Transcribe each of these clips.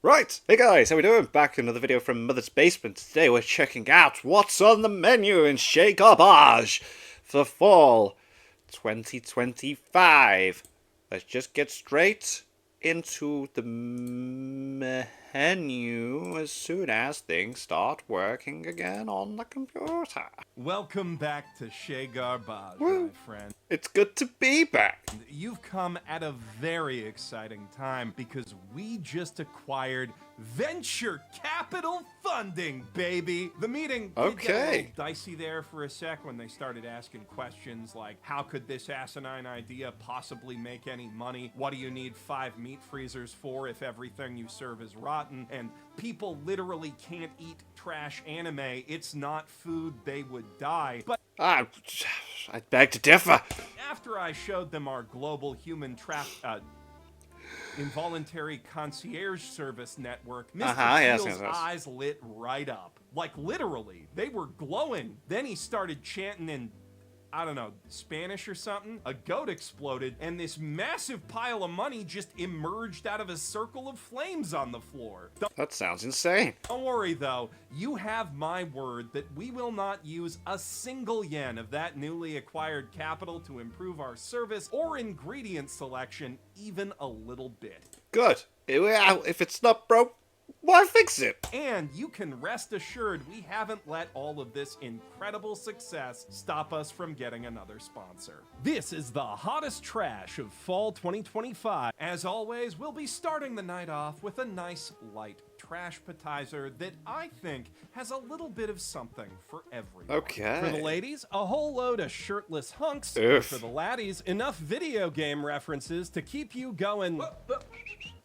Right, hey guys, how we doing? Back another video from Mother's Basement. Today we're checking out what's on the menu in Chez Garbage for fall 2025. Let's just get straight into the menu as soon as things start working again on the computer. Welcome back to Chez Garbage, Woo. my friend. It's good to be back. You've come at a very exciting time because we just acquired venture capital funding, baby. The meeting did get a little dicey there for a sec when they started asking questions like, how could this asinine idea possibly make any money? What do you need 5 meat freezers for if everything you serve is rotten? And people literally can't eat trash anime. It's not food, they would die. But I beg to differ. after I showed them our global human involuntary concierge service network, Mr. Teal's eyes lit right up. Like literally, they were glowing. Then he started chanting in, I don't know, Spanish or something. A goat exploded, and this massive pile of money just emerged out of a circle of flames on the floor. That sounds insane. Don't worry though, you have my word that we will not use a single yen of that newly acquired capital to improve our service or ingredient selection even a little bit. Good. If it's not broke, why fix it? And you can rest assured we haven't let all of this incredible success stop us from getting another sponsor. This is the hottest trash of fall 2025. As always, we'll be starting the night off with a nice light trash appetizer that I think has a little bit of something for everyone. Okay. For the ladies, a whole load of shirtless hunks. Oof. For the laddies, enough video game references to keep you going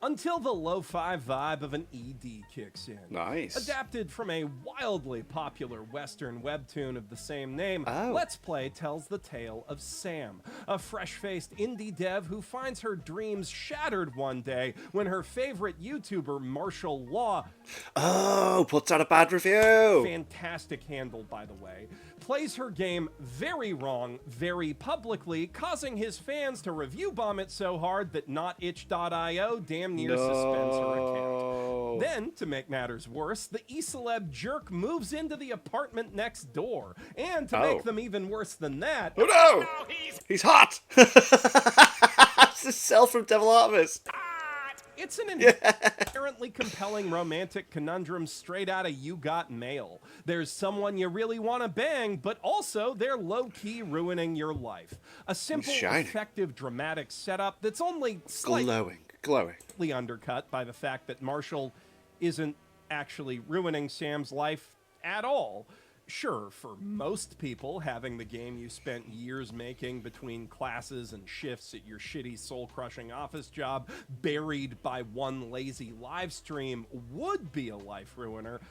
until the lo-fi vibe of an ED kicks in. Nice. Adapted from a wildly popular Western webtoon of the same name, Oh. Let's Play tells the tale of Sam, a fresh-faced indie dev who finds her dreams shattered one day when her favorite YouTuber, Martial Law, Puts out a bad review. fantastic handle by the way, plays her game very wrong, very publicly, causing his fans to review bomb it so hard that NotItch.io damn near suspends her account. Then, to make matters worse, the e-celeb jerk moves into the apartment next door. And to make them even worse than that... Oh no! He's hot! It's the cell from Devil Harvest. It's an inherently compelling romantic conundrum straight out of You Got Mail. There's someone you really want to bang, but also they're low-key ruining your life. A simple, effective, dramatic setup that's only slightly glowing. undercut by the fact that Marshall isn't actually ruining Sam's life at all. Sure, for most people, having the game you spent years making between classes and shifts at your shitty soul-crushing office job buried by one lazy live stream would be a life ruiner.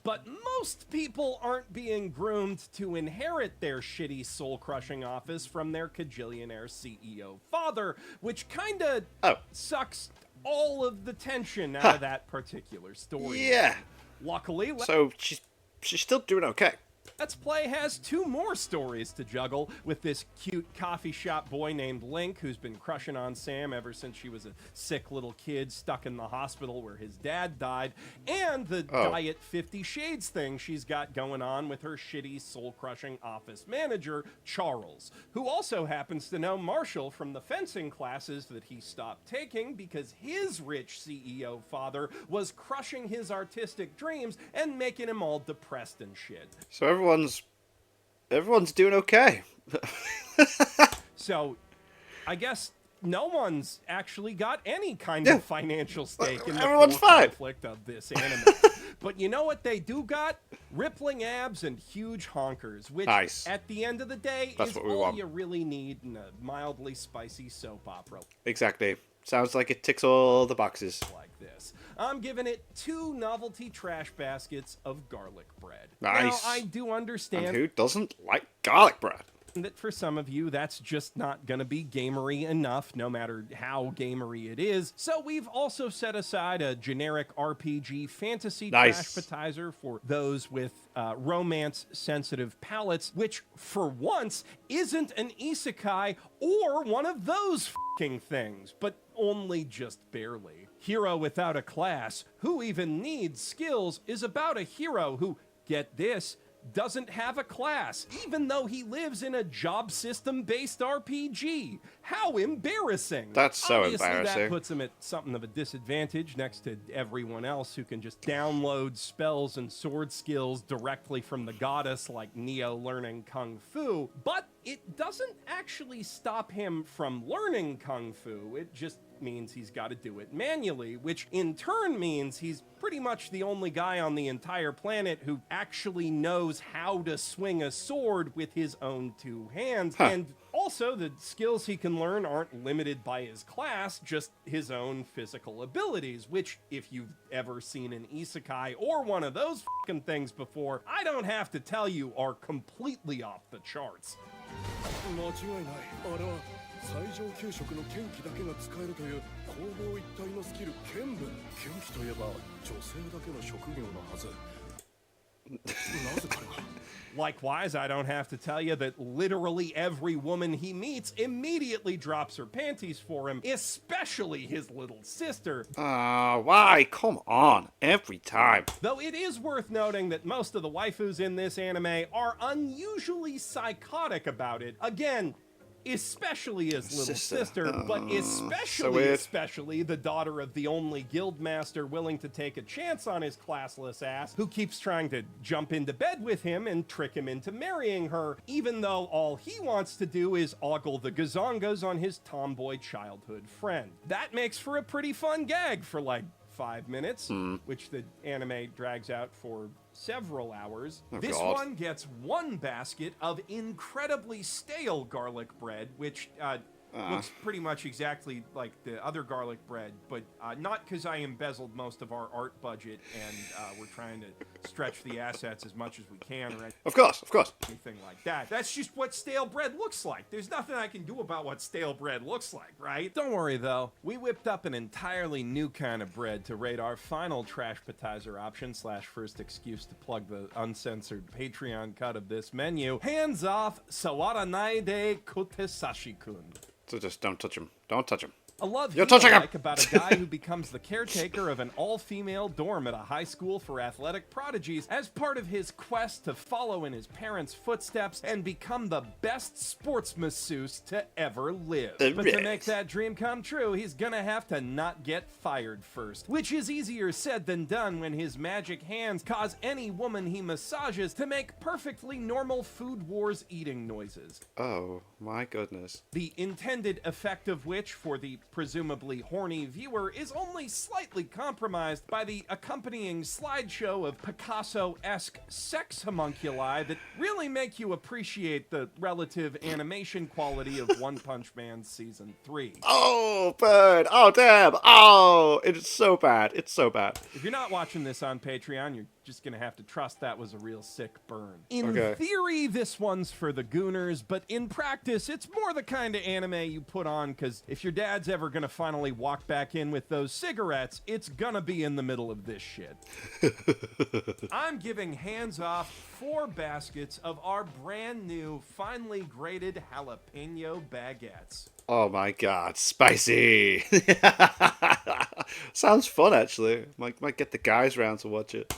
But most people aren't being groomed to inherit their shitty soul-crushing office from their cajillionaire CEO father, which kinda sucks all of the tension out of that particular story. Yeah. Luckily, so she's still doing okay. Let's Play has 2 more stories to juggle with this cute coffee shop boy named Link who's been crushing on Sam ever since she was a sick little kid stuck in the hospital where his dad died, and the Diet 50 Shades thing she's got going on with her shitty soul-crushing office manager, Charles, who also happens to know Marshall from the fencing classes that he stopped taking because his rich CEO father was crushing his artistic dreams and making him all depressed and shit. So everyone's doing okay. So, I guess no one's actually got any kind of financial stake in the conflict of this anime. But you know what they do got? Rippling abs and huge honkers, which at the end of the day is all you really need in a mildly spicy soap opera. Exactly. Sounds like it ticks all the boxes. Like this. I'm giving it 2 novelty trash baskets of garlic bread. Nice. Now, I do understand. And who doesn't like garlic bread? That for some of you, that's just not gonna be gamery enough, no matter how gamery it is. So we've also set aside a generic RPG fantasy trash appetizer for those with romance-sensitive palates, which, for once, isn't an isekai or one of those f***ing things, but only just barely. Hero Without a Class, Who Even Needs Skills, is about a hero who, get this, doesn't have a class, even though he lives in a job system-based RPG. How embarrassing! That's so Obviously, embarrassing. that puts him at something of a disadvantage next to everyone else who can just download spells and sword skills directly from the goddess like Neo learning Kung Fu, but it doesn't actually stop him from learning Kung Fu. It just means he's got to do it manually, which in turn means he's pretty much the only guy on the entire planet who actually knows how to swing a sword with his own two hands. And also, the skills he can learn aren't limited by his class, just his own physical abilities, which, if you've ever seen an isekai or one of those fucking things before, I don't have to tell you are completely off the charts. 間違いない。あれは最上級職の剣気だけが使えるという攻防一体のスキル剣舞。剣気といえば女性だけの職業のはず。なぜ彼が Likewise, I don't have to tell you that literally every woman he meets immediately drops her panties for him, especially his little sister. Why? Come on. Every time. Though it is worth noting that most of the waifus in this anime are unusually psychotic about it. Again, especially his little sister, but especially the daughter of the only guildmaster willing to take a chance on his classless ass, who keeps trying to jump into bed with him and trick him into marrying her, even though all he wants to do is ogle the gazongas on his tomboy childhood friend. That makes for a pretty fun gag for like 5 minutes, which the anime drags out for several hours. This God. one gets one basket of incredibly stale garlic bread, which looks pretty much exactly like the other garlic bread, but not because I embezzled most of our art budget and we're trying to stretch the assets as much as we can or Of course. anything like that. That's just what stale bread looks like. There's nothing I can do about what stale bread looks like, right? Don't worry, though. We whipped up an entirely new kind of bread to rate our final trash appetizer option / first excuse to plug the uncensored Patreon cut of this menu. Hands off Sawaranai de Kotesashi-kun. So just don't touch him. Don't touch him. A love You're hero touching him. like about a guy who becomes the caretaker of an all-female dorm at a high school for athletic prodigies as part of his quest to follow in his parents' footsteps and become the best sports masseuse to ever live. But to make that dream come true, he's gonna have to not get fired first, which is easier said than done when his magic hands cause any woman he massages to make perfectly normal Food Wars eating noises. Oh, my goodness. The intended effect of which, for the presumably horny viewer, is only slightly compromised by the accompanying slideshow of Picasso-esque sex homunculi that really make you appreciate the relative animation quality of One Punch Man Season 3. Oh, burn. Oh, damn. Oh, it's so bad. It's so bad. If you're not watching this on Patreon, you're just gonna have to trust that was a real sick burn. In Okay. theory, this one's for the gooners, but in practice, it's more the kind of anime you put on because if your dad's ever gonna finally walk back in with those cigarettes, it's gonna be in the middle of this shit. I'm giving Hands Off 4 baskets of our brand new, finely grated jalapeno baguettes. Oh my god, spicy. Sounds fun, actually. Might get the guys round to watch it.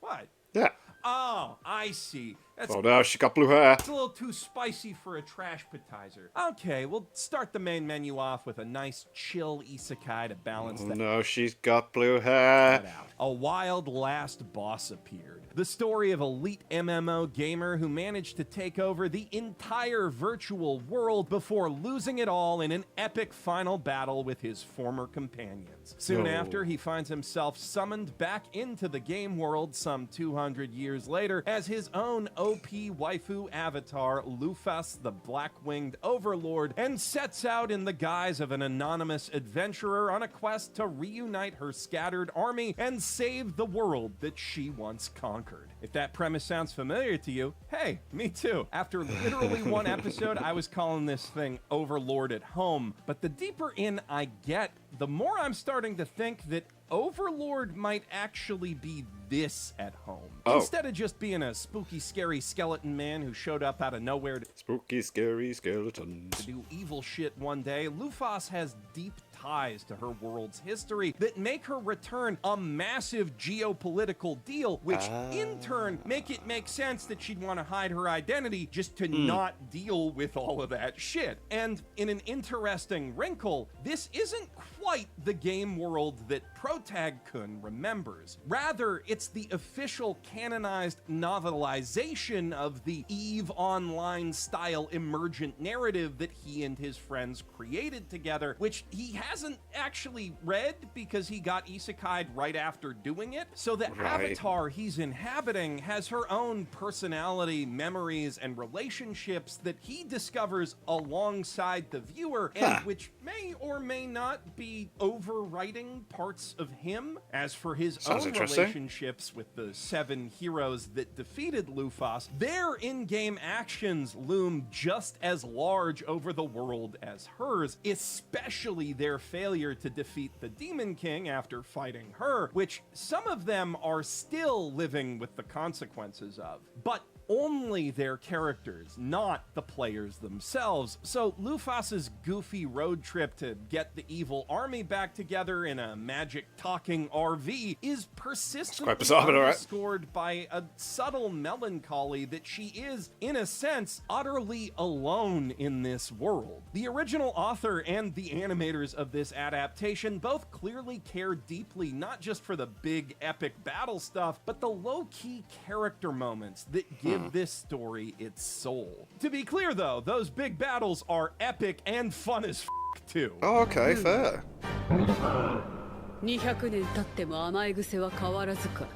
What? Yeah. Oh, I see. That's Oh no, she got blue hair. It's a little too spicy for a trash appetizer. Okay, we'll start the main menu off with a nice chill isekai to balance Oh that no, she's got blue hair. out. A wild last boss appeared. The story of elite MMO gamer who managed to take over the entire virtual world before losing it all in an epic final battle with his former companions. Soon No. after, he finds himself summoned back into the game world some 200 years later as his own OP waifu avatar, Lufas the Black-Winged Overlord, and sets out in the guise of an anonymous adventurer on a quest to reunite her scattered army and save the world that she once conquered. If that premise sounds familiar to you, hey, me too. After literally one episode, I was calling this thing Overlord at Home, but the deeper in I get, the more I'm starting to think that Overlord might actually be this at home. Oh. Instead of just being a spooky, scary skeleton man who showed up out of nowhere to Spooky, scary skeletons. do evil shit one day, Lufas has deep ties to her world's history that make her return a massive geopolitical deal, which in turn make it make sense that she'd want to hide her identity just to not deal with all of that shit. And in an interesting wrinkle, this isn't quite the game world that Protag-kun remembers. Rather, it's the official canonized novelization of the EVE Online style emergent narrative that he and his friends created together, which he hasn't actually read because he got isekai'd right after doing it. So the avatar he's inhabiting has her own personality, memories, and relationships that he discovers alongside the viewer, and which may or may not be overwriting parts of him. As for his own relationships with the 7 heroes that defeated Lufas, their in-game actions loom just as large over the world as hers, especially their failure to defeat the Demon King after fighting her, which some of them are still living with the consequences of. But only their characters, not the players themselves. So Lufas's goofy road trip to get the evil army back together in a magic talking RV is persistently underscored by a subtle melancholy that she is, in a sense, utterly alone in this world. The original author and the animators of this adaptation both clearly care deeply not just for the big epic battle stuff, but the low-key character moments that give this story its soul. To be clear though, those big battles are epic and fun as too. Oh, okay, fair. 200年経っても甘い癖は変わらずか。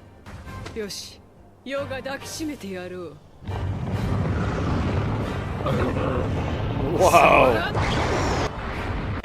よし、ヨガ抱きしめてやろう。Wow.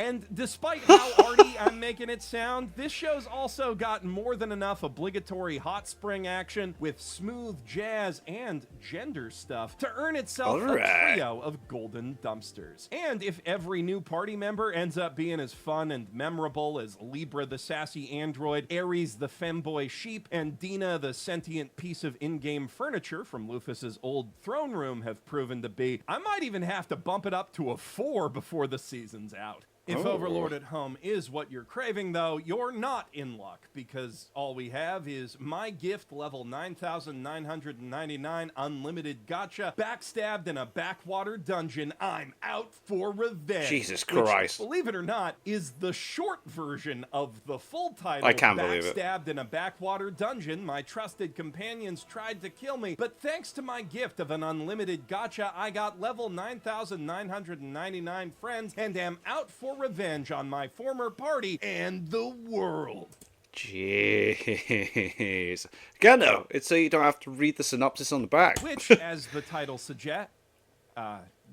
And despite how arty I'm making it sound, this show's also got more than enough obligatory hot spring action with smooth jazz and gender stuff to earn itself a trio of golden dumpsters. And if every new party member ends up being as fun and memorable as Libra the sassy android, Ares the femboy sheep, and Dina the sentient piece of in-game furniture from Lufas's old throne room have proven to be, I might even have to bump it up to a 4 before the season's out. If Overlord at Home is what you're craving, though, you're not in luck, because all we have is My Gift level 9,999 unlimited gacha, backstabbed in a backwater dungeon. I'm out for revenge. Jesus Christ. Which, believe it or not, is the short version of the full title. I can't believe it. Backstabbed in a backwater dungeon, my trusted companions tried to kill me, but thanks to my gift of an unlimited gacha, I got level 9,999 friends and am out for revenge on my former party and the world. Jeez. Again, though, it's so you don't have to read the synopsis on the back. Which, as the title suggests,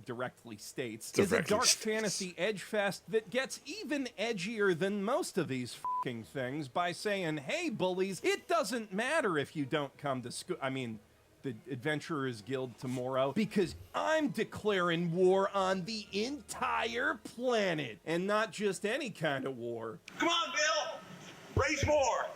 directly states, is a dark fantasy edgefest that gets even edgier than most of these fucking things by saying, hey, bullies, it doesn't matter if you don't come to school. I mean, the Adventurers Guild tomorrow, because I'm declaring war on the entire planet, and not just any kind of war. Come on, Bill! Raise more!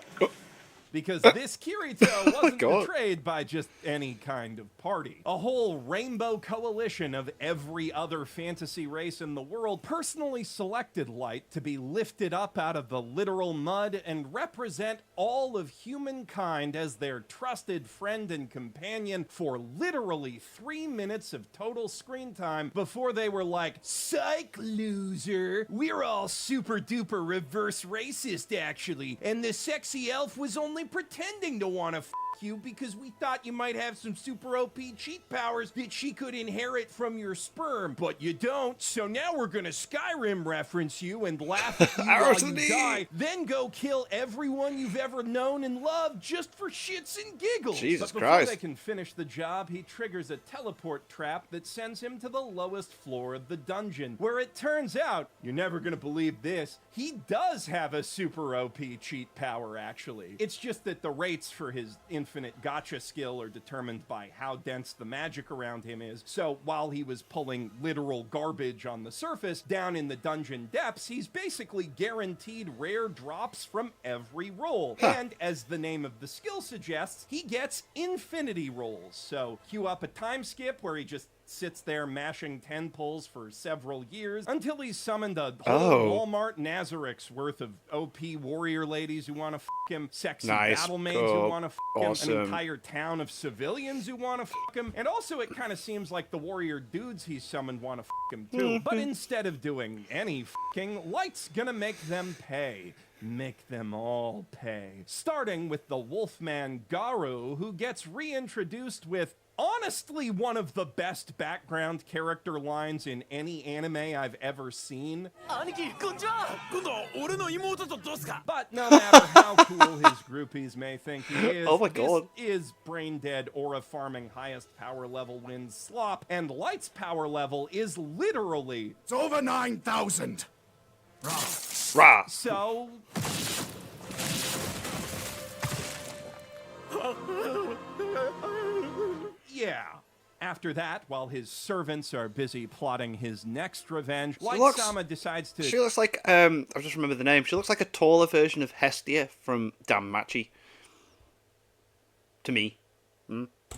Because this Kirito wasn't betrayed by just any kind of party. A whole rainbow coalition of every other fantasy race in the world personally selected Light to be lifted up out of the literal mud and represent all of humankind as their trusted friend and companion for literally 3 minutes of total screen time before they were like, psych, loser, we're all super duper reverse racist actually, and the sexy elf was only pretending to want to f you because we thought you might have some super OP cheat powers that she could inherit from your sperm, but you don't, so now we're gonna Skyrim reference you and laugh at you while you die, then go kill everyone you've ever known and loved just for shits and giggles. Jesus but Christ. before they can finish the job, he triggers a teleport trap that sends him to the lowest floor of the dungeon, where it turns out, you're never gonna believe this, he does have a super OP cheat power actually. It's just that the rates for his infinite gacha skill are determined by how dense the magic around him is. So while he was pulling literal garbage on the surface, down in the dungeon depths, he's basically guaranteed rare drops from every roll. And as the name of the skill suggests, he gets infinity rolls. So cue up a time skip where he just sits there mashing 10 pulls for several years until he's summoned a whole Walmart Nazarix worth of OP warrior ladies who want to him, sexy battle maids who want to him, an entire town of civilians who want to him, and also it kind of seems like the warrior dudes he's summoned want to him too. But instead of doing any Light's gonna make them pay. Make them all pay. Starting with the Wolfman Garu, who gets reintroduced with honestly one of the best background character lines in any anime I've ever seen. But no matter how cool his groupies may think he is, oh my God, this is brain dead aura farming highest power level wins slop, and Light's power level is literally It's over 9,000. Rah. so. Yeah. After that, while his servants are busy plotting his next revenge, Light Sama decides to... She looks like, I just remember the name. She looks like a taller version of Hestia from Danmachi. To me.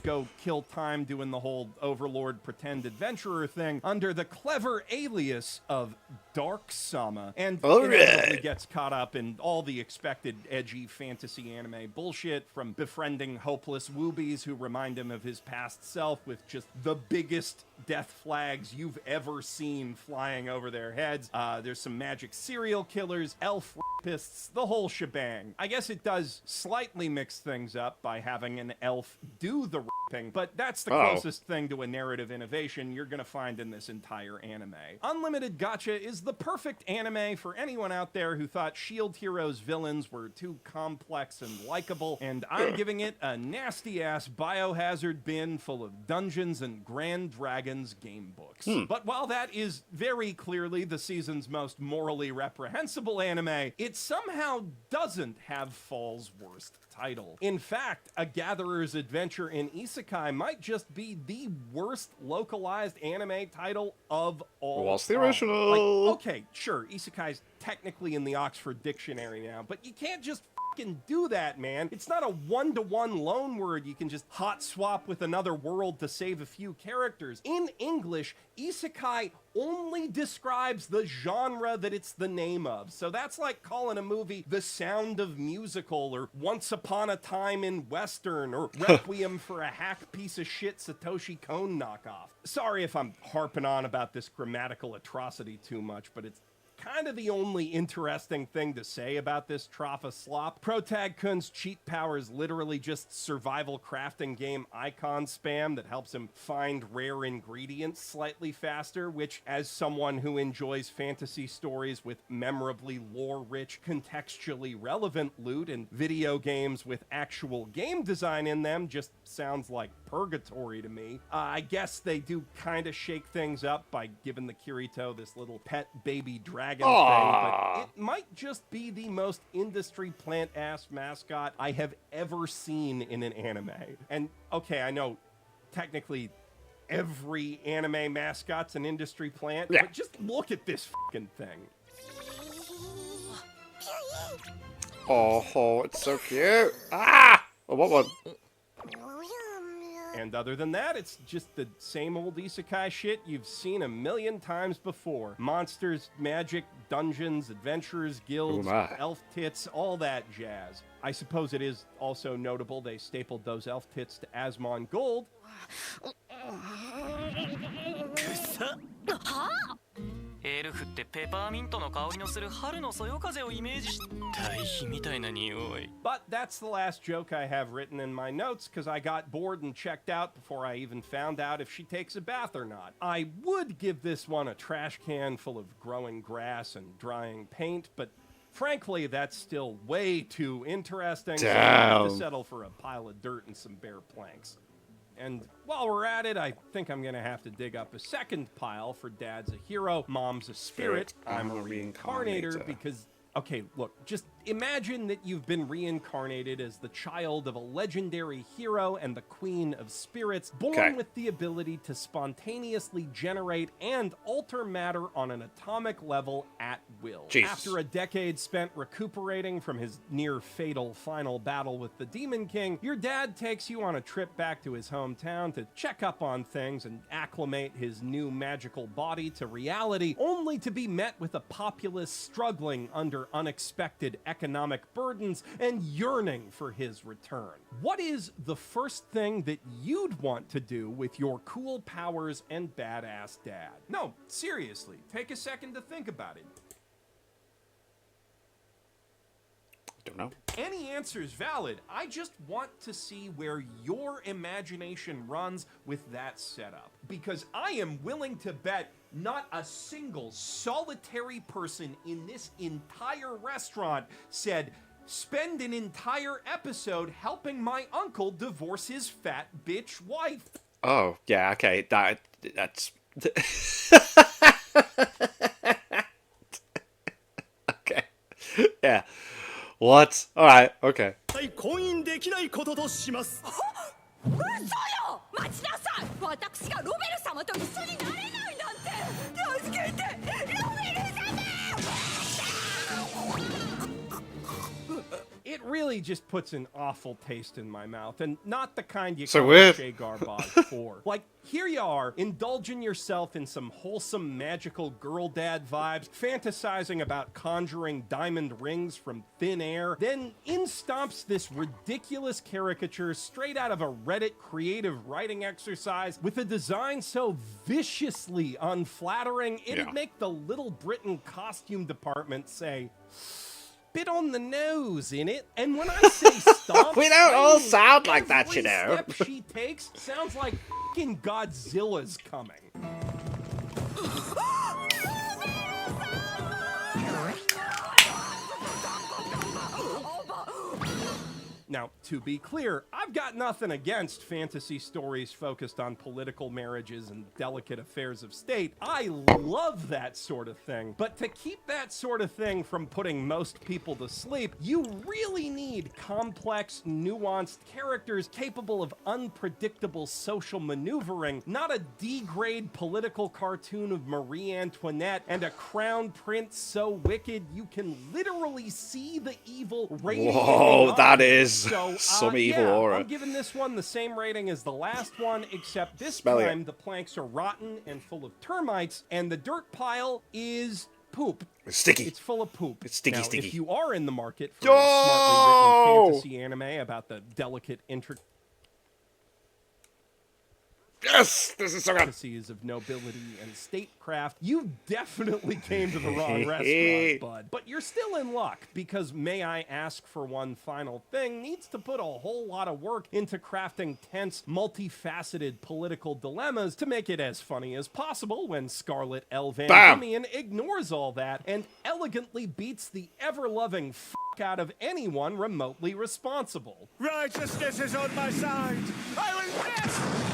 Go kill time doing the whole Overlord pretend adventurer thing under the clever alias of Dark Sama, and inevitably gets caught up in all the expected edgy fantasy anime bullshit, from befriending hopeless woobies who remind him of his past self with just the biggest death flags you've ever seen flying over their heads. There's some magic serial killers, elf rapists, the whole shebang. I guess it does slightly mix things up by having an elf do the raping, but that's the closest thing to a narrative innovation you're gonna find in this entire anime. Unlimited Gacha is the perfect anime for anyone out there who thought Shield Heroes villains were too complex and likable, and I'm giving it a nasty-ass biohazard bin full of Dungeons and Grand Dragons game books. But while that is very clearly the season's most morally reprehensible anime, it somehow doesn't have fall's worst title. In fact, A Gatherer's Adventure in Isekai might just be the worst localized anime title of all. What's the original? Like, okay, sure, Isekai's technically in the Oxford Dictionary now, but you can't just fucking do that, man. It's not a one-to-one loan word you can just hot swap with another world to save a few characters. In English, Isekai only describes the genre that it's the name of. So that's like calling a movie The Sound of Musical, or Once Upon a Time in Western, or Requiem for a hack piece of shit Satoshi Kon knockoff. Sorry if I'm harping on about this grammatical atrocity too much, but it's kind of the only interesting thing to say about this trough of slop. Protag Kun's cheat power is literally just survival crafting game icon spam that helps him find rare ingredients slightly faster, which, as someone who enjoys fantasy stories with memorably lore-rich, contextually relevant loot and video games with actual game design in them, just sounds like purgatory to me. I guess they do kind of shake things up by giving the Kirito this little pet baby dragon thing, but it might just be the most industry plant-ass mascot I have ever seen in an anime. And okay, I know technically every anime mascot's an industry plant, but just look at this fucking thing. Oh, it's so cute. Ah! Oh, what one? And other than that, it's just the same old isekai shit you've seen a million times before. Monsters, magic, dungeons, adventurers, guilds, elf tits, all that jazz. I suppose it is also notable they stapled those elf tits to Asmon Gold. But that's the last joke I have written in my notes, because I got bored and checked out before I even found out if she takes a bath or not. I would give this one a trash can full of growing grass and drying paint, but frankly, that's still way too interesting. So I have to settle for a pile of dirt and some bare planks. And while we're at it, I think I'm going to have to dig up a second pile for Dad's a Hero, Mom's a Spirit, I'm a Reincarnator, because, okay, look, just Imagine that you've been reincarnated as the child of a legendary hero and the queen of spirits, born Okay. with the ability to spontaneously generate and alter matter on an atomic level at will. Jesus. After a decade spent recuperating from his near-fatal final battle with the Demon King, your dad takes you on a trip back to his hometown to check up on things and acclimate his new magical body to reality, only to be met with a populace struggling under unexpected economic burdens and yearning for his return. What is the first thing that you'd want to do with your cool powers and badass dad? No, seriously, take a second to think about it. Don't know. Any answer is valid. I just want to see where your imagination runs with that setup. Because I am willing to bet not a single solitary person in this entire restaurant said, spend an entire episode helping my uncle divorce his fat bitch wife. Oh, yeah, okay. That's... okay. Yeah. What? Alright, okay. 婚姻できないこととします。嘘よ待ちなさい私がロベル様と一緒になれないなんて助けてロベル様 It really just puts an awful taste in my mouth, and not the kind you So call weird. Shea Garbage for. Like, here you are, indulging yourself in some wholesome magical girl dad vibes, fantasizing about conjuring diamond rings from thin air, then in stomps this ridiculous caricature straight out of a Reddit creative writing exercise with a design so viciously unflattering, it'd Yeah. make the Little Britain costume department say, bit on the nose, innit? And when I say stomp, We don't all I mean sound like that, you every know. step she takes sounds like fucking Godzilla's coming. Now, to be clear, I've got nothing against fantasy stories focused on political marriages and delicate affairs of state. I love that sort of thing. But to keep that sort of thing from putting most people to sleep, you really need complex, nuanced characters capable of unpredictable social maneuvering, not a D-grade political cartoon of Marie Antoinette and a crown prince so wicked you can literally see the evil radiating Whoa, off that him. is So, some evil yeah, aura. I'm giving this one the same rating as the last one, except this Smell it. time the planks are rotten and full of termites, and the dirt pile is poop. It's sticky. It's full of poop. It's sticky, now, sticky. If you are in the market for Yo! a smartly written fantasy anime about the delicate Yes! This is so good. intricacies of nobility and statecraft, you definitely came to the wrong restaurant, bud. But you're still in luck, because May I Ask for One Final Thing needs to put a whole lot of work into crafting tense, multifaceted political dilemmas to make it as funny as possible when Scarlett L. Van Bam! Diemen ignores all that and elegantly beats the ever-loving f*** out of anyone remotely responsible. Righteousness is on my side. I will never.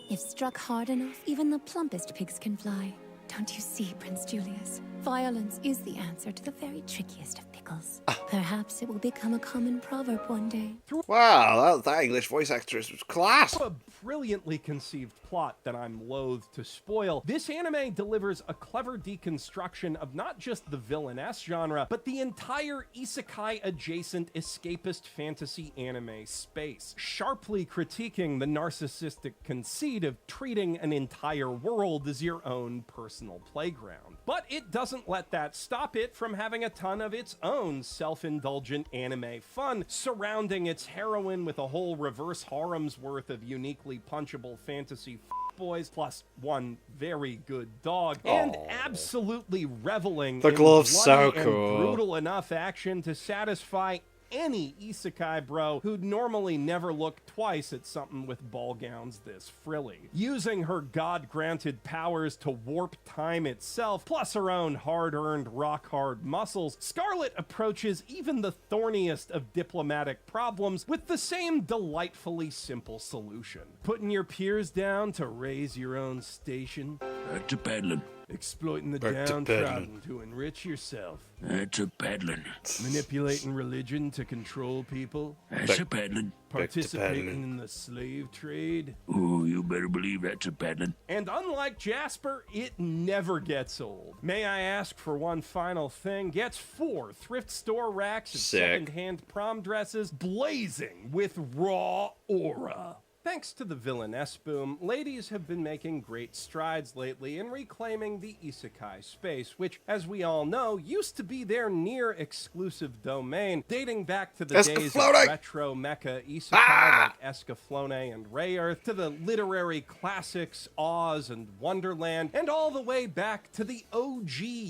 If struck hard enough, even the plumpest pigs can fly. Don't you see, Prince Julius? Violence is the answer to the very trickiest of pickles. Perhaps it will become a common proverb one day. Wow, that English voice actress was class. A brilliantly conceived plot that I'm loath to spoil, this anime delivers a clever deconstruction of not just the villainess genre, but the entire isekai-adjacent escapist fantasy anime space, sharply critiquing the narcissistic conceit of treating an entire world as your own personal playground. But it doesn't let that stop it from having a ton of its own self-indulgent anime fun, surrounding its heroine with a whole reverse harem's worth of uniquely punchable fantasy boys, plus one very good dog, and absolutely reveling The in glove's so bloody and cool. brutal enough action to satisfy any isekai bro who'd normally never look twice at something with ball gowns this frilly. Using her god-granted powers to warp time itself, plus her own hard-earned rock-hard muscles, Scarlet approaches even the thorniest of diplomatic problems with the same delightfully simple solution. Putting your peers down to raise your own station. Back to paddling. Exploiting the Back to downtrodden to enrich yourself. That's a peddling. Manipulating religion to control people. That's a peddling. Back to Participating peddling. in the slave trade. Oh, you better believe that's a peddling. And unlike Jasper, it never gets old. May I ask for one final thing? Gets 4 thrift store racks of Sick. second-hand prom dresses blazing with raw aura. Thanks to the villainess boom, ladies have been making great strides lately in reclaiming the isekai space, which, as we all know, used to be their near-exclusive domain, dating back to the days of Escaflowne! retro mecha isekai like Escaflowne and Rayearth, to the literary classics Oz and Wonderland, and all the way back to the OG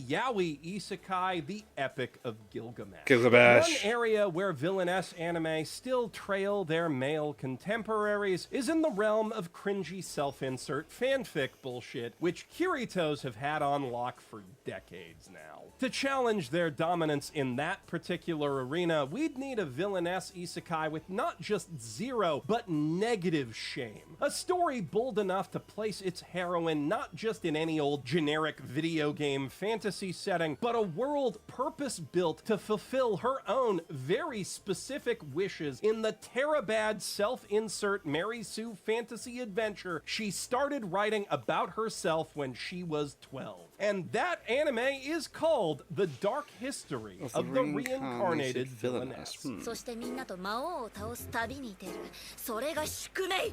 yaoi isekai, the Epic of Gilgamesh. Gilgamesh. One area where villainess anime still trail their male contemporaries is in the realm of cringy self-insert fanfic bullshit, which Kiritos have had on lock for decades now. To challenge their dominance in that particular arena, we'd need a villainess isekai with not just zero, but negative shame. A story bold enough to place its heroine not just in any old generic video game fantasy setting, but a world purpose-built to fulfill her own very specific wishes in the Terabad self-insert Mary Sue fantasy adventure she started writing about herself when she was 12. And that anime is called The Dark History of the Reincarnated Villainess. そしてみんなと魔王を倒す旅に出る。それが宿命。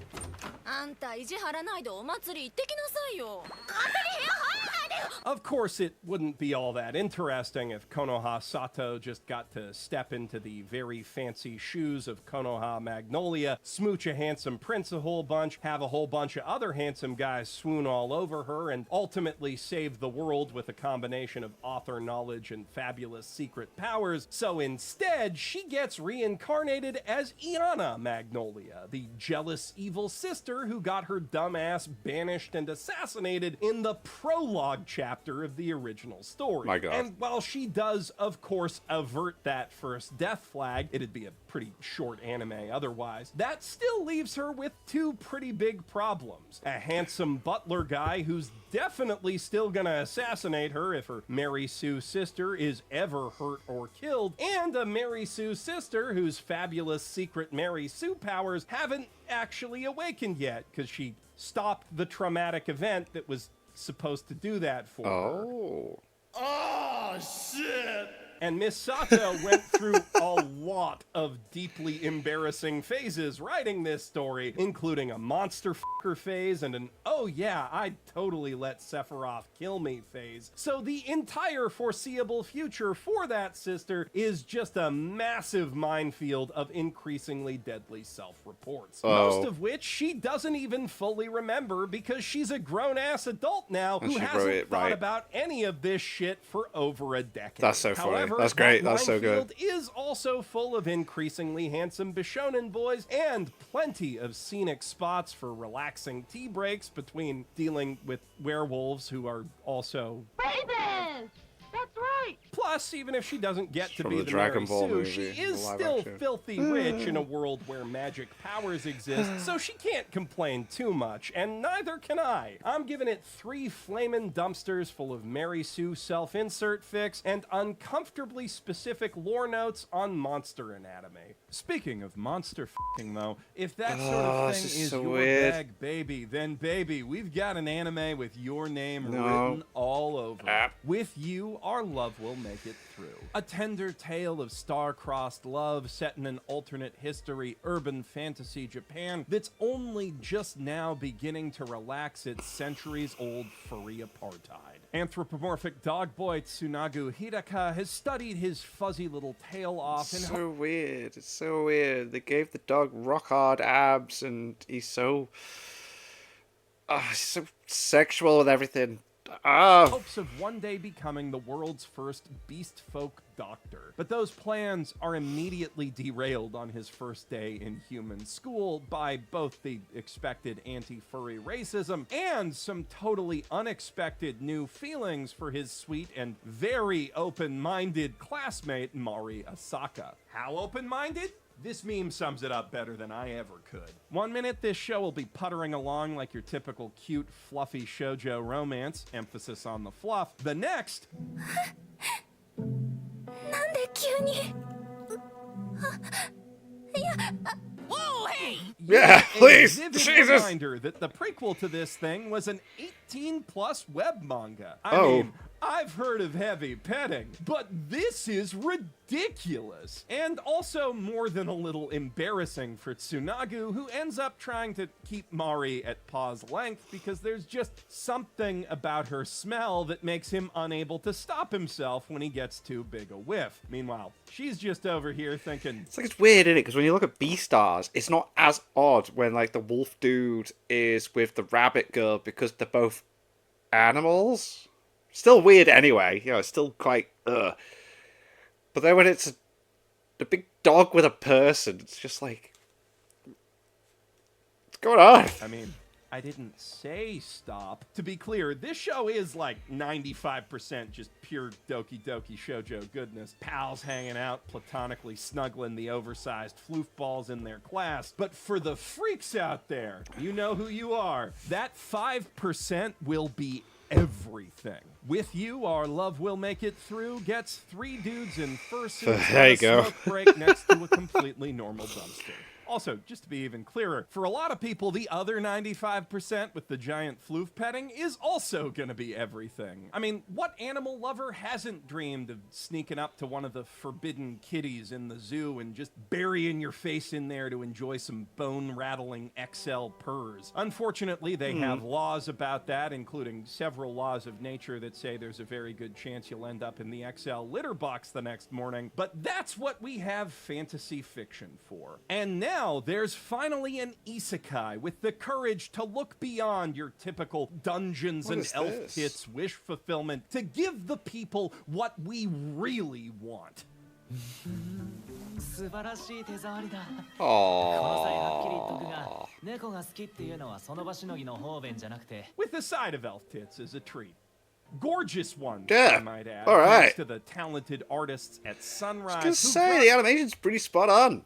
あんた意地張らないでお祭り行ってきなさいよ。勝手に部屋入らないでよ。 Of course, it wouldn't be all that interesting if Konoha Sato just got to step into the very fancy shoes of Konoha Magnolia, smooch a handsome prince a whole bunch, have a whole bunch of other handsome guys swoon all over her, and ultimately save the world with a combination of author knowledge and fabulous secret powers. So instead, she gets reincarnated as Iana Magnolia, the jealous evil sister who got her dumb ass banished and assassinated in the prologue chapter of the original story. My God. And while she does, of course, avert that first death flag, it'd be a pretty short anime otherwise, that still leaves her with 2 pretty big problems. A handsome butler guy who's definitely still gonna assassinate her if her Mary Sue sister is ever hurt or killed, and a Mary Sue sister whose fabulous secret Mary Sue powers haven't actually awakened yet, because she stopped the traumatic event that was supposed to do that for her. Oh. Oh, shit! And Miss Sato went through a lot of deeply embarrassing phases writing this story, including a monster fucker phase and an oh yeah, I'd totally let Sephiroth kill me phase. So the entire foreseeable future for that sister is just a massive minefield of increasingly deadly self-reports. Most of which she doesn't even fully remember because she's a grown-ass adult now who she wrote hasn't it thought right. about any of this shit for over a decade. That's so funny. However, That's great. that That's so good. minefield is also full of increasingly handsome Bishonen boys and plenty of scenic spots for relaxing tea breaks between dealing with werewolves who are also Raven! That's right! Plus, even if she doesn't get to From be the the Dragon Mary Ball Sue, movie, she is the live still action. filthy rich in a world where magic powers exist, so she can't complain too much, and neither can I. I'm giving it 3 flamin' dumpsters full of Mary Sue self-insert fics and uncomfortably specific lore notes on monster anatomy. Speaking of monster f***ing though, if that sort of this thing is is so your weird. bag, baby, then baby, we've got an anime with your name No. written all over. Ah. With you, our love will make it through. A tender tale of star-crossed love set in an alternate history urban fantasy Japan that's only just now beginning to relax its centuries-old furry apartheid. Anthropomorphic dog boy Tsunagu Hidaka has studied his fuzzy little tail off and So weird. It's so weird. They gave the dog rock hard abs, and he's so sexual with everything. hopes of one day becoming the world's first beast folk doctor. But those plans are immediately derailed on his first day in human school by both the expected anti-furry racism and some totally unexpected new feelings for his sweet and very open-minded classmate Mari Asaka. How open-minded? This meme sums it up better than I ever could. One minute, this show will be puttering along like your typical cute, fluffy shoujo romance, emphasis on the fluff. The next... なんで急に Whoa, hey! Yeah, A please, vivid Jesus. reminder that the prequel to this thing was an 18-plus web manga. I Oh. mean, I've heard of heavy petting, but this is ridiculous. And also more than a little embarrassing for Tsunagu, who ends up trying to keep Mari at paw's length because there's just something about her smell that makes him unable to stop himself when he gets too big a whiff. Meanwhile, she's just over here thinking, It's like, it's weird, isn't it? Because when you look at Beastars, it's not as odd when, like, the wolf dude is with the rabbit girl because they're both animals. Still weird anyway. You know, it's still quite, ugh. But then when it's a big dog with a person, it's just like... What's going on? I mean, I didn't say stop. To be clear, this show is like 95% just pure Doki Doki shoujo goodness. Pals hanging out, platonically snuggling the oversized floof balls in their class. But for the freaks out there, you know who you are. That 5% will be everything. With you, our love will make it through gets 3 dudes in fursuits There on you a go. smoke break next to a completely normal dumpster. Also, just to be even clearer, for a lot of people, the other 95% with the giant floof petting is also gonna be everything. I mean, what animal lover hasn't dreamed of sneaking up to one of the forbidden kitties in the zoo and just burying your face in there to enjoy some bone-rattling XL purrs? Unfortunately, they have laws about that, including several laws of nature that say there's a very good chance you'll end up in the XL litter box the next morning, but that's what we have fantasy fiction for. And now there's finally an isekai with the courage to look beyond your typical dungeons What and is elf this? tits wish fulfillment to give the people what we really want. 素晴らしい手触りだ。この際はっきり言っとくが、 Aww. 猫が好きっていうのはその場しのぎの方便じゃなくて、 With the side of elf tits as a treat. Gorgeous ones, Yeah. I might add. All right. Thanks to the talented artists at Sunrise. I was gonna who say, brought the animation's pretty spot on.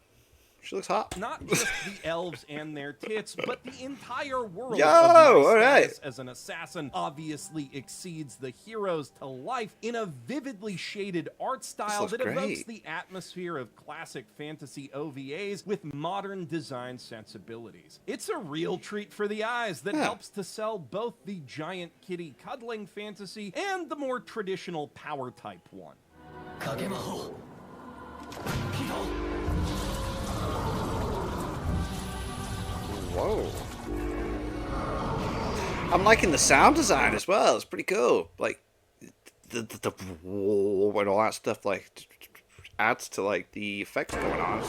She looks hot. not just the elves and their tits, but the entire world Yo, of my all right. status as an assassin obviously exceeds the heroes to life in a vividly shaded art style looks that evokes great. the atmosphere of classic fantasy OVAs with modern design sensibilities. It's a real treat for the eyes that Yeah. helps to sell both the giant kitty cuddling fantasy and the more traditional power type one. 影魔法。起動。 Whoa. I'm liking the sound design as well. It's pretty cool. Like, the and all that stuff, like, adds to, like, the effects going on.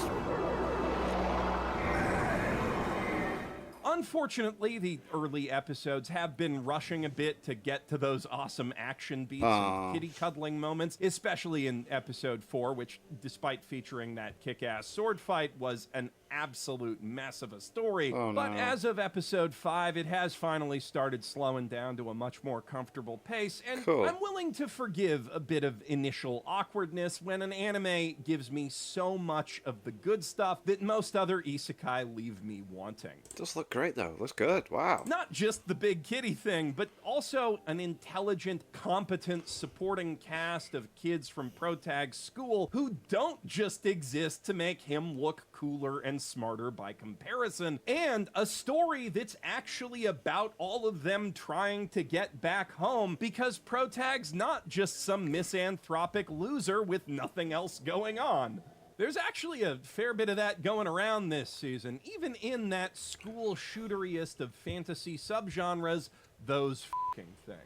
Unfortunately, the early episodes have been rushing a bit to get to those awesome action beats Aw. and kitty cuddling moments, especially in episode 4, which, despite featuring that kick-ass sword fight, was an absolute mess of a story. Oh, but no. as of episode 5, it has finally started slowing down to a much more comfortable pace, and Cool. I'm willing to forgive a bit of initial awkwardness when an anime gives me so much of the good stuff that most other isekai leave me wanting. It does look great, though. Looks good. Wow. Not just the big kitty thing, but also an intelligent, competent supporting cast of kids from Protag's school who don't just exist to make him look cooler and smarter by comparison, and a story that's actually about all of them trying to get back home because Protag's not just some misanthropic loser with nothing else going on. There's actually a fair bit of that going around this season, even in that school shooteriest of fantasy subgenres, those f***ing things.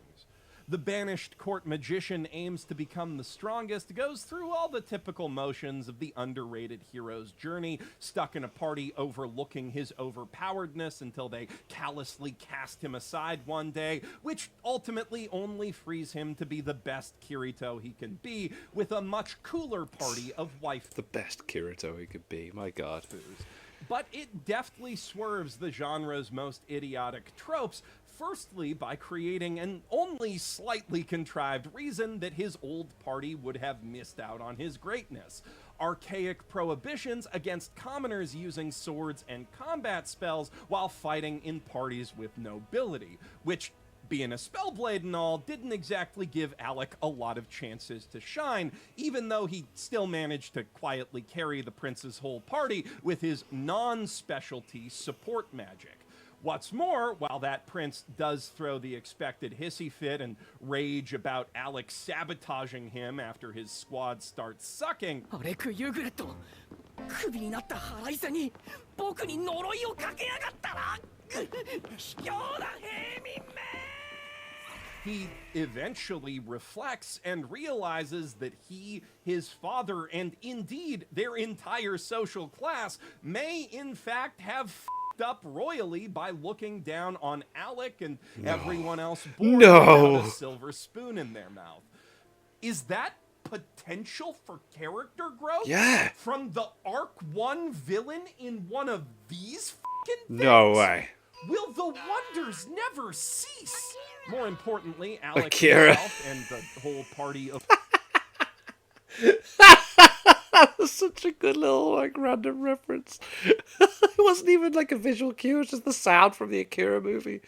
The banished court magician aims to become the strongest, goes through all the typical motions of the underrated hero's journey, stuck in a party overlooking his overpoweredness until they callously cast him aside one day, which ultimately only frees him to be the best Kirito he can be, with a much cooler party of wife The best Kirito he could be. My God. but it deftly swerves the genre's most idiotic tropes, Firstly, by creating an only slightly contrived reason that his old party would have missed out on his greatness. Archaic prohibitions against commoners using swords and combat spells while fighting in parties with nobility, which, being a spellblade and all, didn't exactly give Alec a lot of chances to shine, even though he still managed to quietly carry the prince's whole party with his non-specialty support magic. What's more, while that prince does throw the expected hissy fit and rage about Alec sabotaging him after his squad starts sucking, アレク・ユグレットクビになった腹いせに僕に呪いをかけやがったら卑怯な平民め he eventually reflects and realizes that he, his father, and indeed their entire social class may in fact have f***ed up royally by looking down on Alec and everyone else born without a silver spoon in their mouth. Is that potential for character growth? Yeah. From the Arc 1 villain in one of these fucking things? No way. Will the wonders never cease? More importantly, Alec Akira. himself and the whole party of... That was such a good little, like, random reference. It wasn't even, like, a visual cue. It was just the sound from the Akira movie.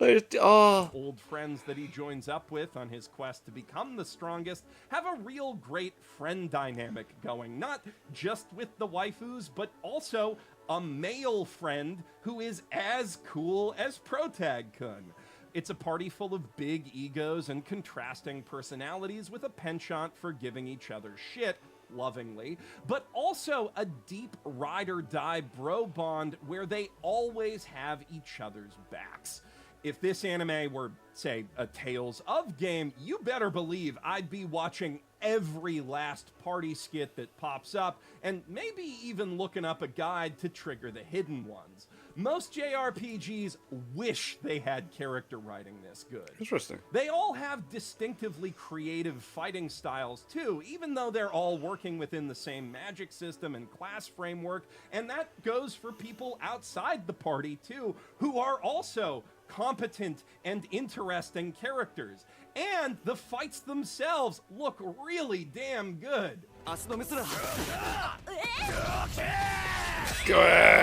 old friends that he joins up with on his quest to become the strongest have a real great friend dynamic going. Not just with the waifus, but also a male friend who is as cool as Protag-kun. It's a party full of big egos and contrasting personalities with a penchant for giving each other shit, lovingly, but also a deep ride-or-die bro bond where they always have each other's backs. If this anime were, say, a Tales of game, you better believe I'd be watching every last party skit that pops up, and maybe even looking up a guide to trigger the hidden ones. Most JRPGs wish they had character writing this good. Interesting. They all have distinctively creative fighting styles too, even though they're all working within the same magic system and class framework, and that goes for people outside the party too, who are also competent and interesting characters. And the fights themselves look really damn good. Good.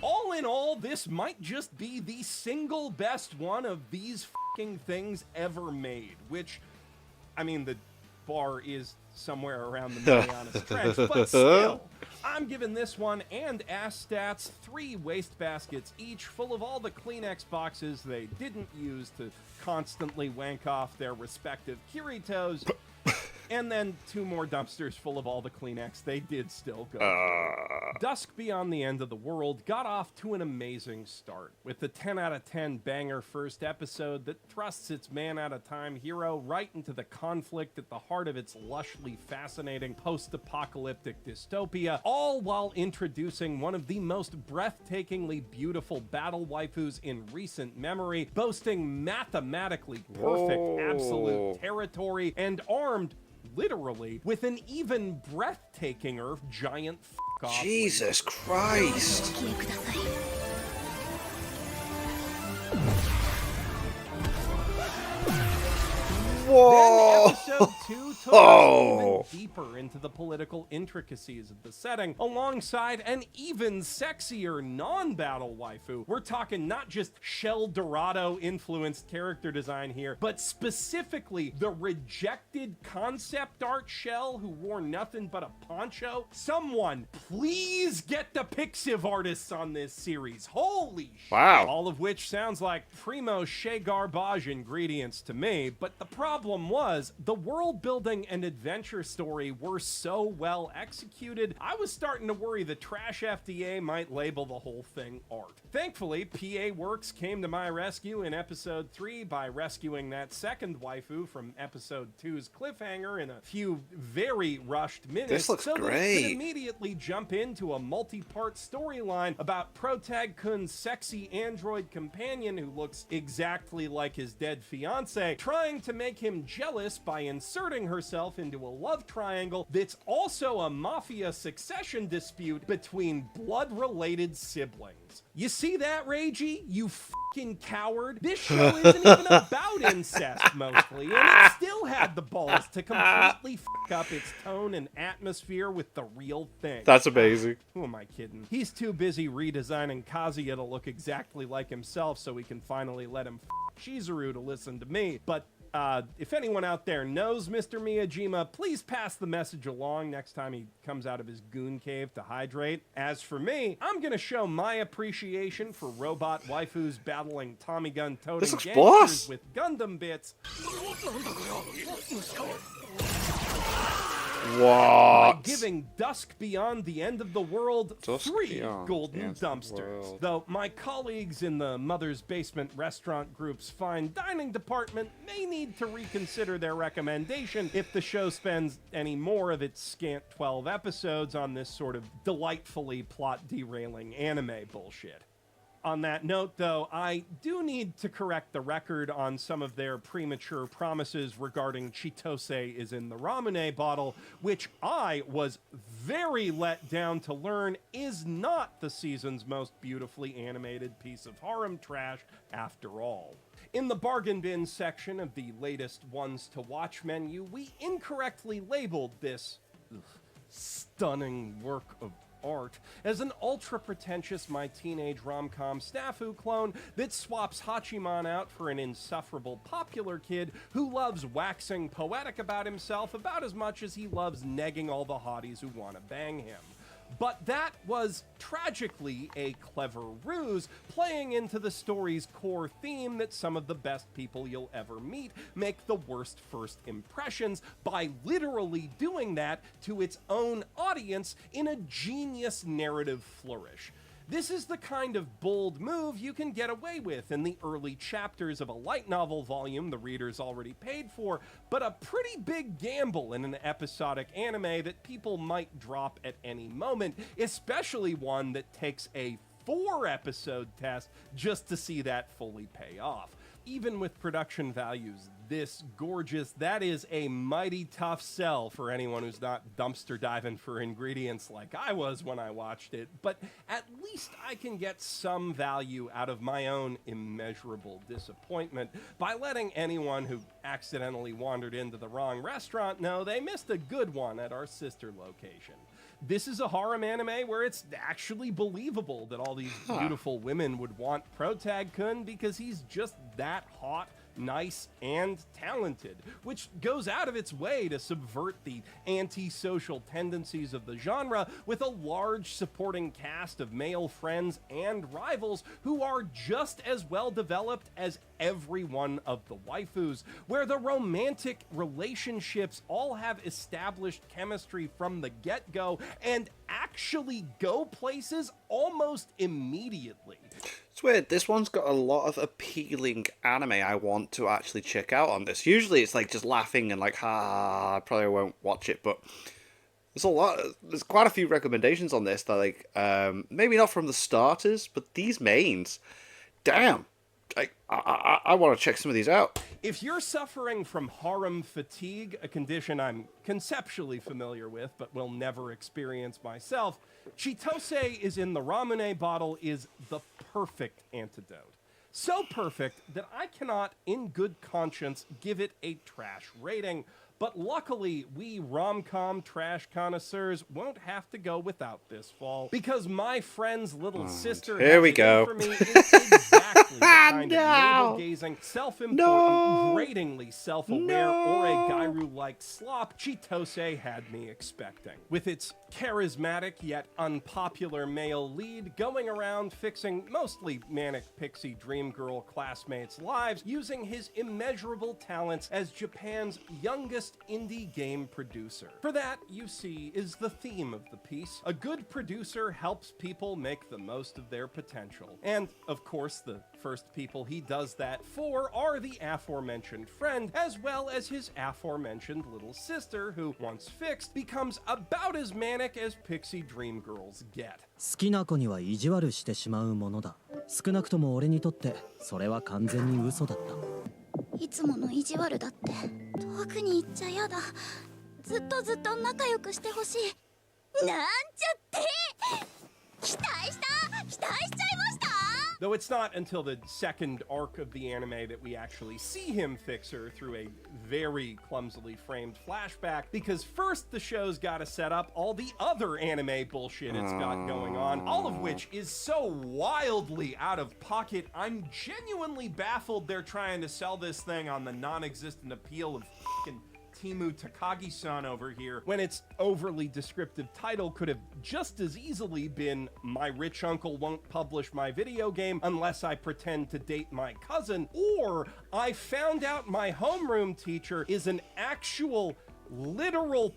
All in all, this might just be the single best one of these fucking things ever made, which, I mean, the bar is somewhere around the Marianas Trench, but still, I'm giving this one and Ass Stats 3 wastebaskets each, full of all the Kleenex boxes they didn't use to constantly wank off their respective Kiritos, and then 2 more dumpsters full of all the Kleenex they did still go through. Dusk Beyond the End of the World got off to an amazing start, with the 10 out of 10 banger first episode that thrusts its man-at-a-time hero right into the conflict at the heart of its lushly fascinating post-apocalyptic dystopia, all while introducing one of the most breathtakingly beautiful battle waifus in recent memory, boasting mathematically perfect absolute territory and armed literally with an even breathtakinger giant f***off. Jesus Christ. Whoa! Then episode 2 took us even deeper into the political intricacies of the setting, alongside an even sexier non-battle waifu. We're talking not just Shell Dorado-influenced character design here, but specifically the rejected concept art Shell who wore nothing but a poncho. Someone, please get the Pixiv artists on this series. Holy shit. Wow. All of which sounds like primo Chez Garbage ingredients to me, but the problem was, the world building and adventure story were so well executed, I was starting to worry the trash FDA might label the whole thing art. Thankfully, PA Works came to my rescue in episode 3 by rescuing that second waifu from episode 2's cliffhanger in a few very rushed minutes. This looks so that we great. could immediately jump into a multi-part storyline about Protag-kun's sexy android companion who looks exactly like his dead fiance, trying to make him jealous by inserting herself into a love love triangle that's also a mafia succession dispute between blood-related siblings. You see that, Reiji? You fucking coward. This show isn't even about incest, mostly, and it still had the balls to completely fuck up its tone and atmosphere with the real thing. That's amazing. Who am I kidding? He's too busy redesigning Kazuya to look exactly like himself so he can finally let him Chizuru to listen to me. But if anyone out there knows Mr. Miyajima, please pass the message along next time he comes out of his goon cave to hydrate. As for me, I'm gonna show my appreciation for robot waifus battling Tommy gun toting This looks gangsters boss. with Gundam bits. By What? giving Dusk Beyond the End of the World Dusk 3 Beyond the golden End of the dumpsters. World. Though my colleagues in the Mother's Basement Restaurant Group's fine dining department may need to reconsider their recommendation if the show spends any more of its scant 12 episodes on this sort of delightfully plot derailing anime bullshit. On that note, though, I do need to correct the record on some of their premature promises regarding Chitose is in the Ramune bottle, which I was very let down to learn is not the season's most beautifully animated piece of harem trash after all. In the bargain bin section of the latest ones to watch menu, we incorrectly labeled this stunning work of art as an ultra-pretentious My Teenage Rom-Com Snafu clone that swaps Hachiman out for an insufferable popular kid who loves waxing poetic about himself about as much as he loves negging all the hotties who want to bang him. But that was tragically a clever ruse, playing into the story's core theme that some of the best people you'll ever meet make the worst first impressions by literally doing that to its own audience in a genius narrative flourish. This is the kind of bold move you can get away with in the early chapters of a light novel volume the reader's already paid for, but a pretty big gamble in an episodic anime that people might drop at any moment, especially one that takes a 4-episode test just to see that fully pay off. Even with production values this gorgeous, that is a mighty tough sell for anyone who's not dumpster diving for ingredients like I was when I watched it, but at least I can get some value out of my own immeasurable disappointment by letting anyone who accidentally wandered into the wrong restaurant know they missed a good one at our sister location. This is a harem anime where it's actually believable that all these beautiful women would want Protag-kun because he's just that hot, nice, and talented, which goes out of its way to subvert the antisocial tendencies of the genre with a large supporting cast of male friends and rivals who are just as well developed as every one of the waifus, where the romantic relationships all have established chemistry from the get-go and actually go places almost immediately. It's weird. This one's got a lot of appealing anime I want to actually check out on this. Usually it's like just laughing and like, I probably won't watch it, but there's quite a few recommendations on this that like, maybe not from the starters, but these mains, damn. I want to check some of these out. If you're suffering from harem fatigue, a condition I'm conceptually familiar with but will never experience myself, Chitose is in the Ramune bottle is the perfect antidote. So perfect that I cannot, in good conscience, give it a trash rating. But luckily, we rom-com trash connoisseurs won't have to go without this fall, because my friend's little sister here we has it go. in for me is exactly the kind of navel-gazing, self-important, gratingly self-aware, or a Gairu-like slop Chitose had me expecting. With its charismatic yet unpopular male lead going around fixing mostly manic pixie dream girl classmates' lives using his immeasurable talents as Japan's youngest indie game producer. For that, you see, is the theme of the piece. A good producer helps people make the most of their potential. And, of course, the first people he does that for are the aforementioned friend, as well as his aforementioned little sister, who, once fixed, becomes about as manic as pixie dream girls get. 好きな子には意地悪してしまうものだ。少なくとも俺にとってそれは完全に嘘だった。いつもの意地悪だって遠くに行っちゃやだ。ずっとずっと仲良くしてほしい。なんちゃって期待しちゃいました。 Though it's not until the second arc of the anime that we actually see him fix her through a very clumsily framed flashback, because first the show's gotta set up all the other anime bullshit it's got going on, all of which is so wildly out of pocket. I'm genuinely baffled they're trying to sell this thing on the non-existent appeal of fucking Timu Takagi-san over here, when its overly descriptive title could have just as easily been My Rich Uncle Won't Publish My Video Game Unless I Pretend to Date My Cousin, or I Found Out My Homeroom Teacher is an actual, literal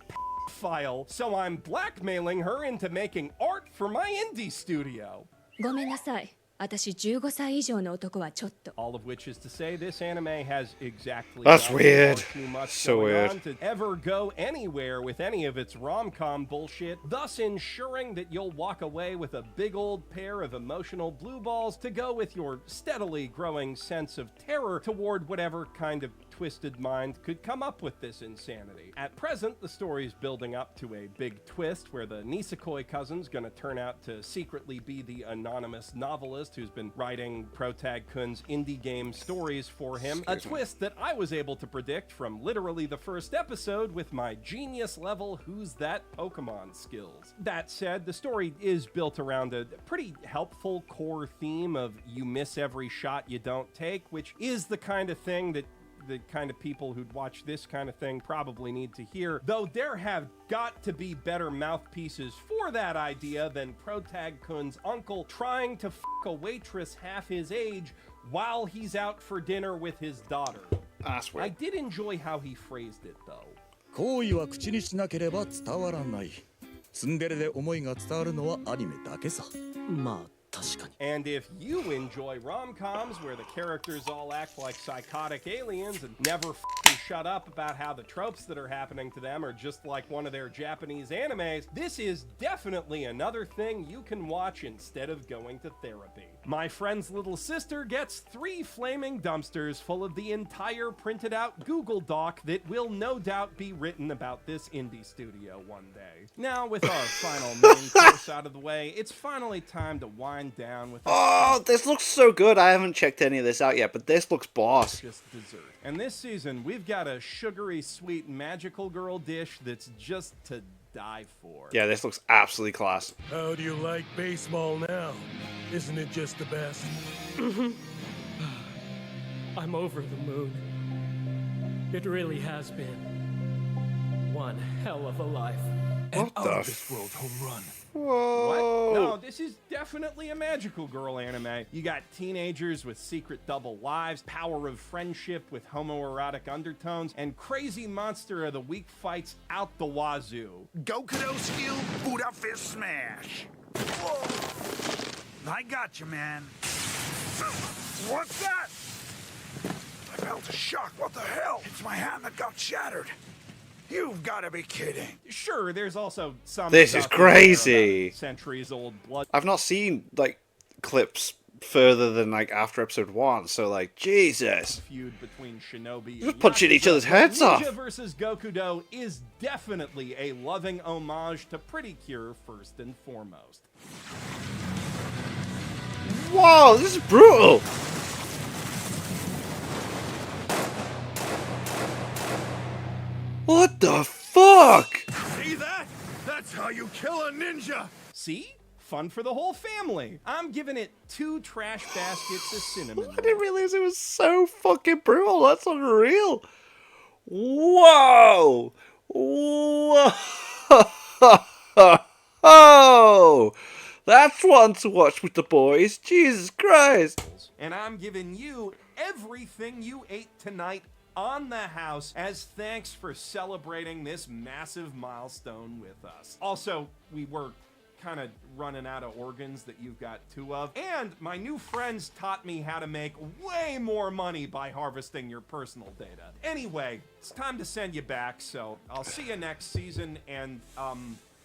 pedophile, so I'm blackmailing her into making art for my indie studio. ごめんなさい。私15歳以上の男はちょっと。 All of which is to say, this anime has exactly That's that weird. too much So going weird. on to ever go anywhere with any of its rom-com bullshit, thus ensuring that you'll walk away with a big old pair of emotional blue balls to go with your steadily growing sense of terror toward whatever kind of twisted mind could come up with this insanity. At present, the story's building up to a big twist where the Nisekoi cousin's gonna turn out to secretly be the anonymous novelist who's been writing Protag Kun's indie game stories for him. A twist that I was able to predict from literally the first episode with my genius level Who's That Pokemon skills. That said, the story is built around a pretty helpful core theme of you miss every shot you don't take, which is the kind of thing that the kind of people who'd watch this kind of thing probably need to hear, though there have got to be better mouthpieces for that idea than Protag Kun's uncle trying to fuck a waitress half his age while he's out for dinner with his daughter. That's I weird. did enjoy how he phrased it, though. 好意は口にしなければ伝わらない。ツンデレで思いが伝わるのはアニメだけさ。まあ確かに。 And if you enjoy rom-coms where the characters all act like psychotic aliens and never f***ing shut up about how the tropes that are happening to them are just like one of their Japanese animes, this is definitely another thing you can watch instead of going to therapy. My friend's little sister gets 3 flaming dumpsters full of the entire printed out Google Doc that will no doubt be written about this indie studio one day. Now, with our final main course out of the way, it's finally time to wind down with Oh, this looks so good. I haven't checked any of this out yet, but this looks boss. just dessert. And this season, we've got a sugary sweet magical girl dish that's just to die for. Yeah, this looks absolutely class. How do you like baseball now? Isn't it just the best? I'm over the moon. It really has been one hell of a life. What the World home run. Whoa. What? No, this is definitely a magical girl anime. You got teenagers with secret double lives, power of friendship with homoerotic undertones, and crazy monster of the week fights out the wazoo. Gokudo skill, Buddha fist smash. Whoa. I got you, man. What's that? I felt a shock. What the hell? It's my hand that got shattered. You've got to be kidding. Sure, there's also some This stuff is in there crazy. about centuries-old blood I've not seen, like, clips further than, like, after episode 1, so, like, Jesus. feud between Shinobi Just and punching each Yakuza, other's heads Ninja off. vs. Gokudo is definitely a loving homage to Pretty Cure first and foremost. Whoa, this is brutal. What the fuck? See that? That's how you kill a ninja. See? Fun for the whole family. I'm giving it 2 trash baskets of cinnamon. I didn't realize it was so fucking brutal. That's unreal. Whoa! Whoa! That's one to watch with the boys. Jesus Christ. And I'm giving you everything you ate tonight on the house as thanks for celebrating this massive milestone with us. Also, we were kind of running out of organs that you've got 2 of. And my new friends taught me how to make way more money by harvesting your personal data. Anyway, it's time to send you back, so I'll see you next season. And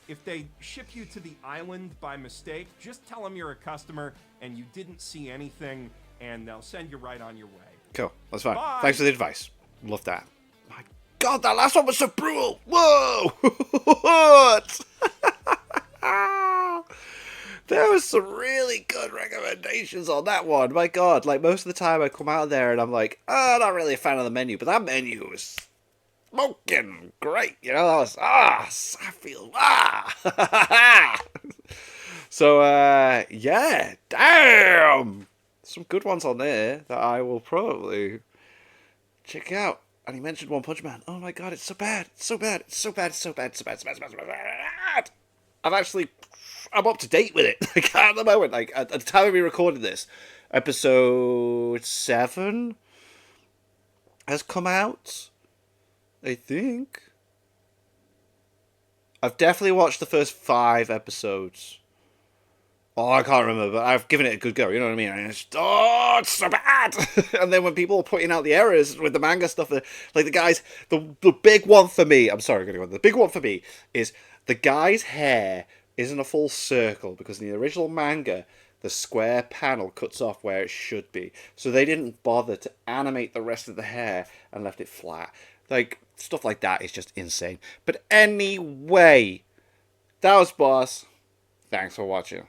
if they ship you to the island by mistake, just tell them you're a customer and you didn't see anything, and they'll send you right on your way. Cool. That's fine. Bye. Thanks for the advice. Love that. My god, that last one was so brutal. Whoa! What? There was some really good recommendations on that one. My god, like most of the time I come out of there and I'm like, oh, not really a fan of the menu, but that menu was smoking great. You know, that was, Saffield, So, yeah, damn! Some good ones on there that I will probably check out. And he mentioned One Punch Man. Oh my god, it's so bad. It's so bad. It's so bad. It's so bad. It's so bad. It's so bad. It's so bad. It's so bad. I'm up to date with it. Like, at the moment, like, at the time we recorded this, episode 7 has come out, I think. I've definitely watched the first 5 episodes. Oh, I can't remember, but I've given it a good go, you know what I mean? And it's so bad! And then when people are pointing out the errors with the manga stuff, like the guys, the big one for me, I'm sorry, I'm going to go on. The big one for me is the guy's hair isn't a full circle, because in the original manga, the square panel cuts off where it should be. So they didn't bother to animate the rest of the hair and left it flat. Like, stuff like that is just insane. But anyway, that was Boss. Thanks for watching.